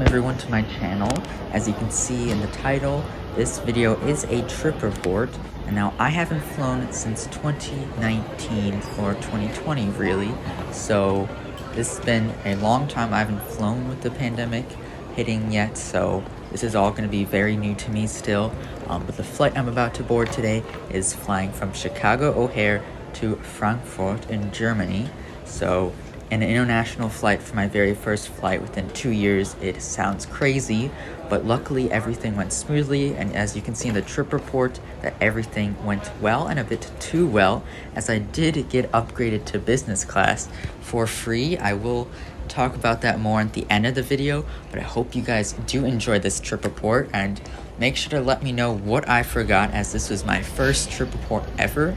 everyone to my channel. As you can see in the title, this video is a trip report, and now I haven't flown since 2019 or 2020 really, so this has been a long time. I haven't flown with the pandemic hitting yet, so this is all going to be very new to me still. But the flight I'm about to board today is flying from Chicago O'Hare to Frankfurt in Germany. So an international flight for my very first flight within 2 years. It sounds crazy, but luckily everything went smoothly, and as you can see in the trip report, that everything went well, and a bit too well, as I did get upgraded to business class for free. I will talk about that more at the end of the video, but I hope you guys do enjoy this trip report, and make sure to let me know what I forgot, as this was my first trip report ever.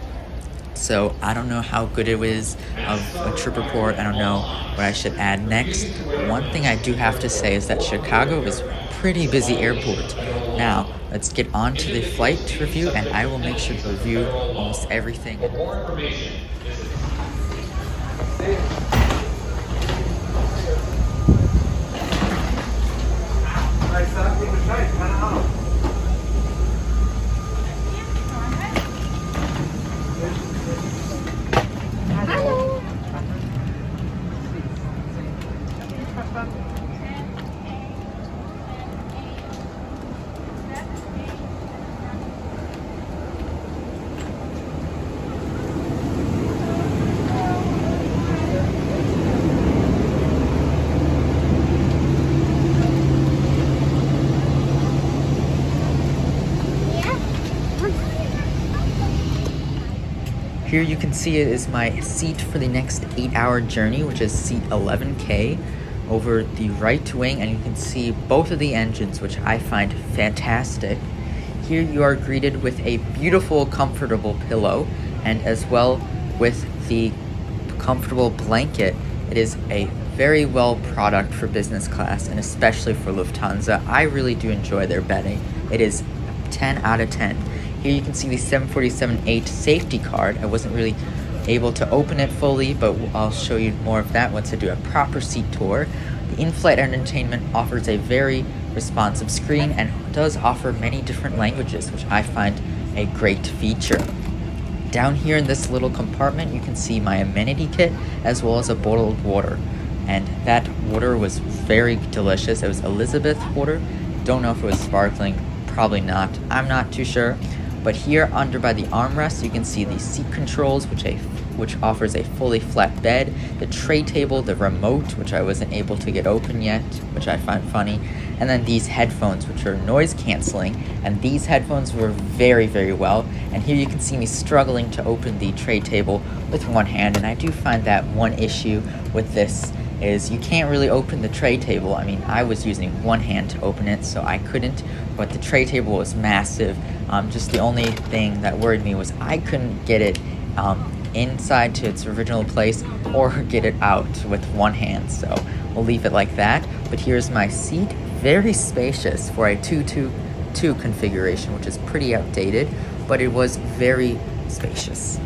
So I don't know how good it is of a trip report. I don't know what I should add next. One thing I do have to say is that Chicago is a pretty busy airport. Now, let's get on to the flight review, and I will make sure to review almost everything. For more information, Here you can see it is my seat for the next 8-hour journey, which is seat 11K over the right wing, and you can see both of the engines, which I find fantastic. Here you are greeted with a beautiful, comfortable pillow, and as well with the comfortable blanket. It is a very well product for business class, and especially for Lufthansa. I really do enjoy their bedding. It is 10 out of 10. Here you can see the 747-8 safety card. I wasn't really able to open it fully, but I'll show you more of that once I do a proper seat tour. The in-flight entertainment offers a very responsive screen and does offer many different languages, which I find a great feature. Down here in this little compartment, you can see my amenity kit as well as a bottled water. And that water was very delicious. It was Elizabeth water. Don't know if it was sparkling, probably not. I'm not too sure. But here under by the armrest, you can see the seat controls, which offers a fully flat bed, the tray table, the remote, which I wasn't able to get open yet, which I find funny, and then these headphones, which are noise canceling, and these headphones were very, very well. And here you can see me struggling to open the tray table with one hand, and I do find that one issue with this is you can't really open the tray table. I mean, I was using one hand to open it, so I couldn't, but the tray table was massive. Just the only thing that worried me was I couldn't get it inside to its original place or get it out with one hand, so we'll leave it like that. But here's my seat, very spacious for a 222 configuration, which is pretty outdated, but it was very spacious.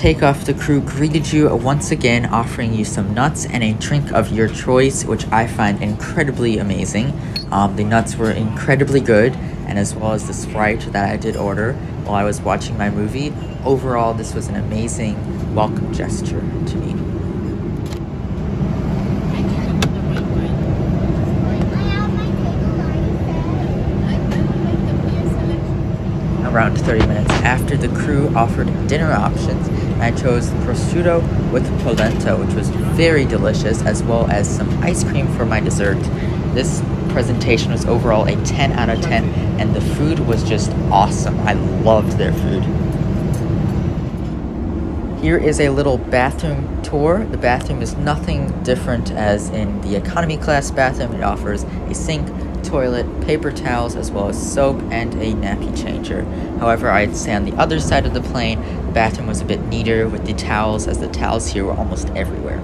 takeoff, the crew greeted you once again, offering you some nuts and a drink of your choice, which I find incredibly amazing. The nuts were incredibly good, and as well as the Sprite that I did order while I was watching my movie. Overall, this was an amazing welcome gesture to me. Around 30 minutes after, the crew offered dinner options, and I chose prosciutto with polenta, which was very delicious, as well as some ice cream for my dessert. This presentation was overall a 10 out of 10, and the food was just awesome. I loved their food. Here is a little bathroom tour. The bathroom is nothing different as in the economy class bathroom. It offers a sink, toilet, paper towels, as well as soap and a nappy changer. However, I'd say on the other side of the plane, the bathroom was a bit neater with the towels, as the towels here were almost everywhere.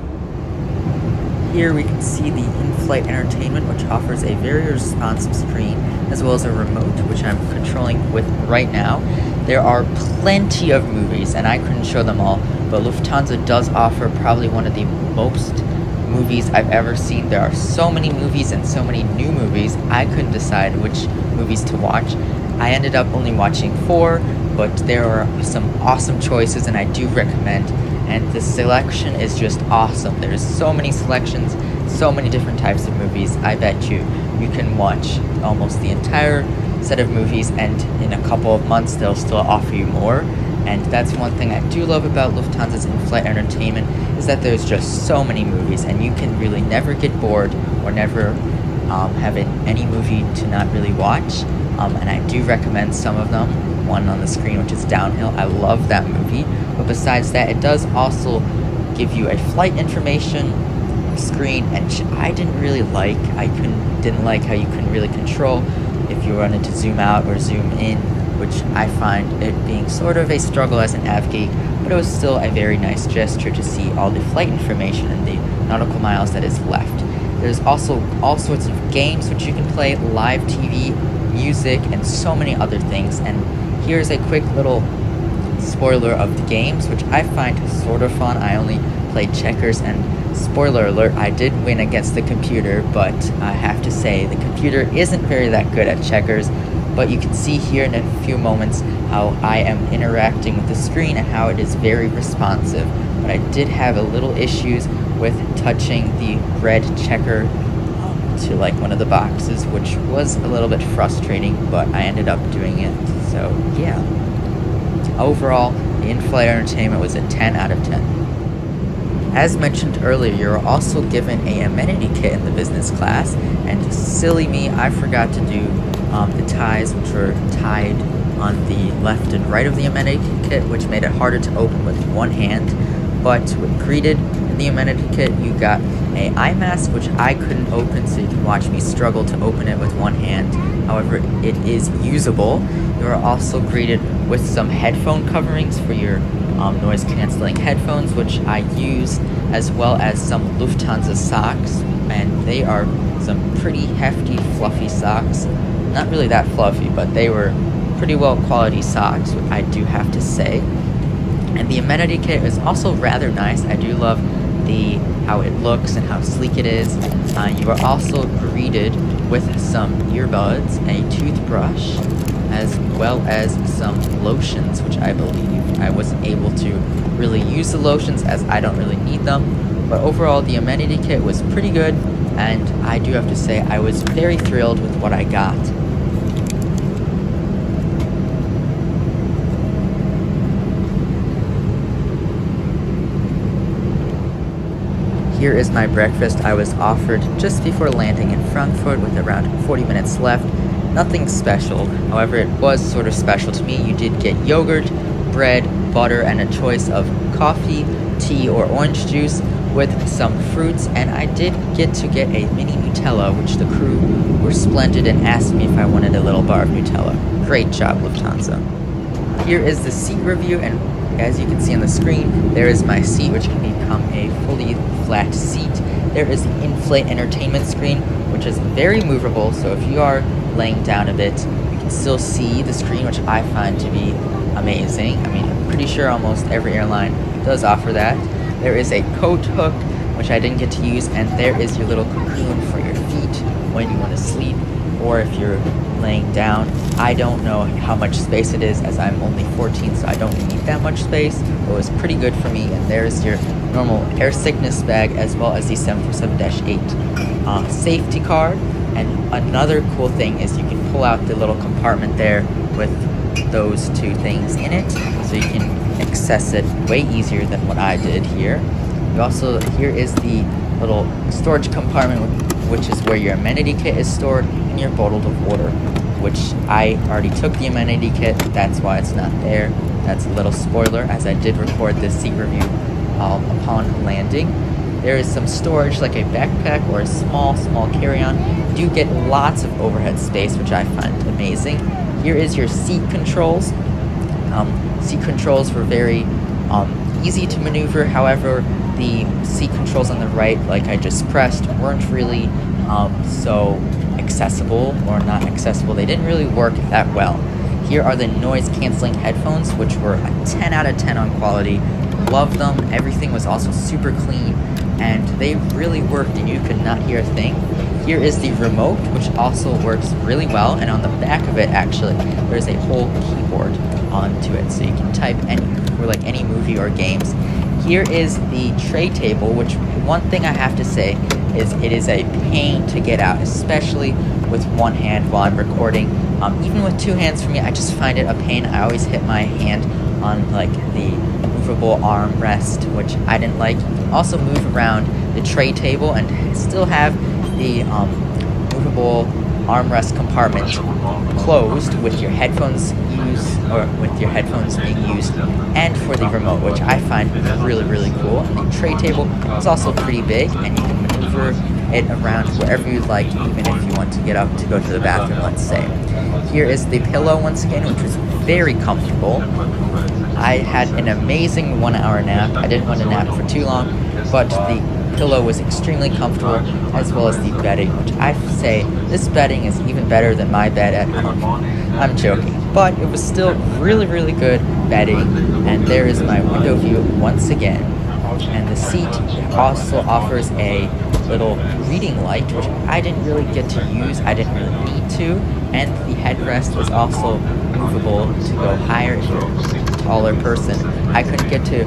Here we can see the in-flight entertainment, which offers a very responsive screen, as well as a remote, which I'm controlling with right now. There are plenty of movies, and I couldn't show them all, but Lufthansa does offer probably one of the most movies I've ever seen. There are so many movies and so many new movies, I couldn't decide which movies to watch. I ended up only watching 4, but there are some awesome choices, and I do recommend. And the selection is just awesome. There's so many selections, so many different types of movies. I bet you can watch almost the entire set of movies, and in a couple of months they'll still offer you more. And that's one thing I do love about Lufthansa's in-flight entertainment, is that there's just so many movies, and you can really never get bored or never have any movie to not really watch. And I do recommend some of them. One on the screen, which is Downhill. I love that movie. But besides that, it does also give you a flight information screen, and I didn't really like. Didn't like how you couldn't really control if you wanted to zoom out or zoom in, which I find it being sort of a struggle as an AvGeek, but it was still a very nice gesture to see all the flight information and the nautical miles that is left. There's also all sorts of games which you can play, live TV, music, and so many other things. And here's a quick little spoiler of the games, which I find sort of fun. I only played checkers, and spoiler alert, I did win against the computer, but I have to say the computer isn't very that good at checkers. But you can see here in a few moments how I am interacting with the screen and how it is very responsive. But I did have a little issues with touching the red checker to like one of the boxes, which was a little bit frustrating, but I ended up doing it. So yeah, overall the in-flight entertainment was a 10 out of 10. As mentioned earlier, you're also given a amenity kit in the business class, and silly me, I forgot to do the ties, which were tied on the left and right of the amenity kit, which made it harder to open with one hand. But with greeted in the amenity kit, you got a eye mask, which I couldn't open, so you can watch me struggle to open it with one hand. However, it is usable. You are also greeted with some headphone coverings for your noise canceling headphones, which I used, as well as some Lufthansa socks, and they are some pretty hefty, fluffy socks. Not really that fluffy, but they were pretty well quality socks, I do have to say. And the amenity kit is also rather nice. I do love how it looks and how sleek it is. You are also greeted with some earbuds, a toothbrush, as well as some lotions, which I believe I wasn't able to really use the lotions as I don't really need them. But overall, the amenity kit was pretty good, and I do have to say I was very thrilled with what I got. Here is my breakfast I was offered just before landing in Frankfurt with around 40 minutes left. Nothing special, however it was sort of special to me. You did get yogurt, bread, butter, and a choice of coffee, tea, or orange juice with some fruits, and I did get to get a mini Nutella, which the crew were splendid and asked me if I wanted a little bar of Nutella. Great job, Lufthansa. Here is the seat review, and as you can see on the screen, there is my seat, which can become a fully flat seat. There is the in-flight entertainment screen, which is very movable, so if you are laying down a bit, you can still see the screen, which I find to be amazing. I mean, I'm pretty sure almost every airline does offer that. There is a coat hook, which I didn't get to use, and there is your little cocoon for your feet when you want to sleep, or if you're laying down. I don't know how much space it is, as I'm only 14, so I don't need that much space, but it was pretty good for me. And there's your normal air sickness bag, as well as the 747-8 safety card. And another cool thing is you can pull out the little compartment there with those two things in it, so you can access it way easier than what I did here. You also, here is the little storage compartment, which is where your amenity kit is stored, and your bottle of water, which I already took the amenity kit. That's why it's not there. That's a little spoiler, as I did record this seat review upon landing. There is some storage, like a backpack or a small carry-on. You do get lots of overhead space, which I find amazing. Here is your seat controls. Seat controls were very easy to maneuver. However, the seat controls on the right, like I just pressed, weren't really so accessible, or not accessible. They didn't really work that well. Here are the noise canceling headphones, which were a 10 out of 10 on quality. Loved them. Everything was also super clean, and they really worked, and you could not hear a thing. Here is the remote, which also works really well, and on the back of it, actually, there's a whole keyboard onto it, so you can type any movie or games. Here is the tray table, which one thing I have to say is it is a pain to get out, especially with one hand while I'm recording. Even with two hands, for me, I just find it a pain. I always hit my hand on like the movable arm rest, which I didn't like. You can also move around the tray table and still have the movable armrest compartment closed with your headphones being used, and for the remote, which I find really cool. And the tray table is also pretty big, and you can maneuver it around wherever you'd like, even if you want to get up to go to the bathroom, let's say. Here is the pillow once again, which was very comfortable. I had an amazing 1 hour nap. I didn't want to nap for too long, but the pillow was extremely comfortable, as well as the bedding, which I say this bedding is even better than my bed at home. I'm joking, but it was still really good bedding. And there is my window view once again, and the seat also offers a little reading light, which I didn't really get to use. I didn't really need to. And the headrest was also movable to go higher if you're a taller person. I couldn't get to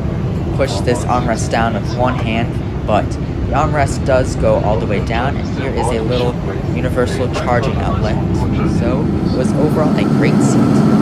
push this armrest down with one hand, but the armrest does go all the way down, and here is a little universal charging outlet. So it was overall a great seat.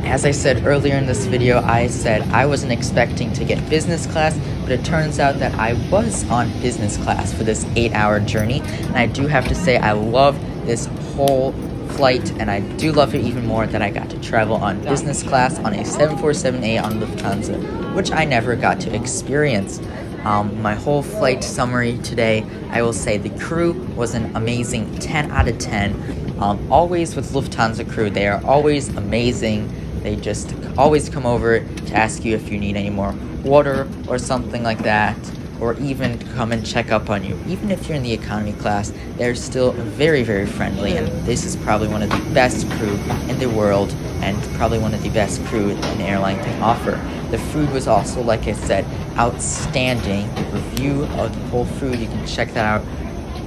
As I said earlier in this video, I said I wasn't expecting to get business class, but it turns out that I was on business class for this 8-hour journey, and I do have to say I love this whole flight, and I do love it even more that I got to travel on business class on a 747-8 on Lufthansa, which I never got to experience. My whole flight summary today, I will say the crew was an amazing 10 out of 10. Always with Lufthansa crew, they are always amazing. They just always come over to ask you if you need any more water or something like that, or even come and check up on you. Even if you're in the economy class, they're still very friendly, and this is probably one of the best crew in the world, and probably one of the best crew an airline can offer. The food was also, like I said, outstanding. The review of the whole food, you can check that out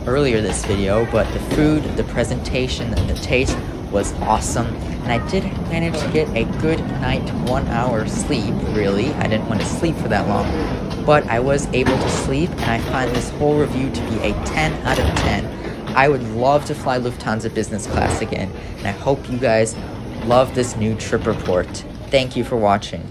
earlier this video, but the food, the presentation, and the taste was awesome. And I did manage to get a good night 1 hour sleep, really. I didn't want to sleep for that long, but I was able to sleep, and I find this whole review to be a 10 out of 10. I would love to fly Lufthansa business class again, and I hope you guys love this new trip report. Thank you for watching.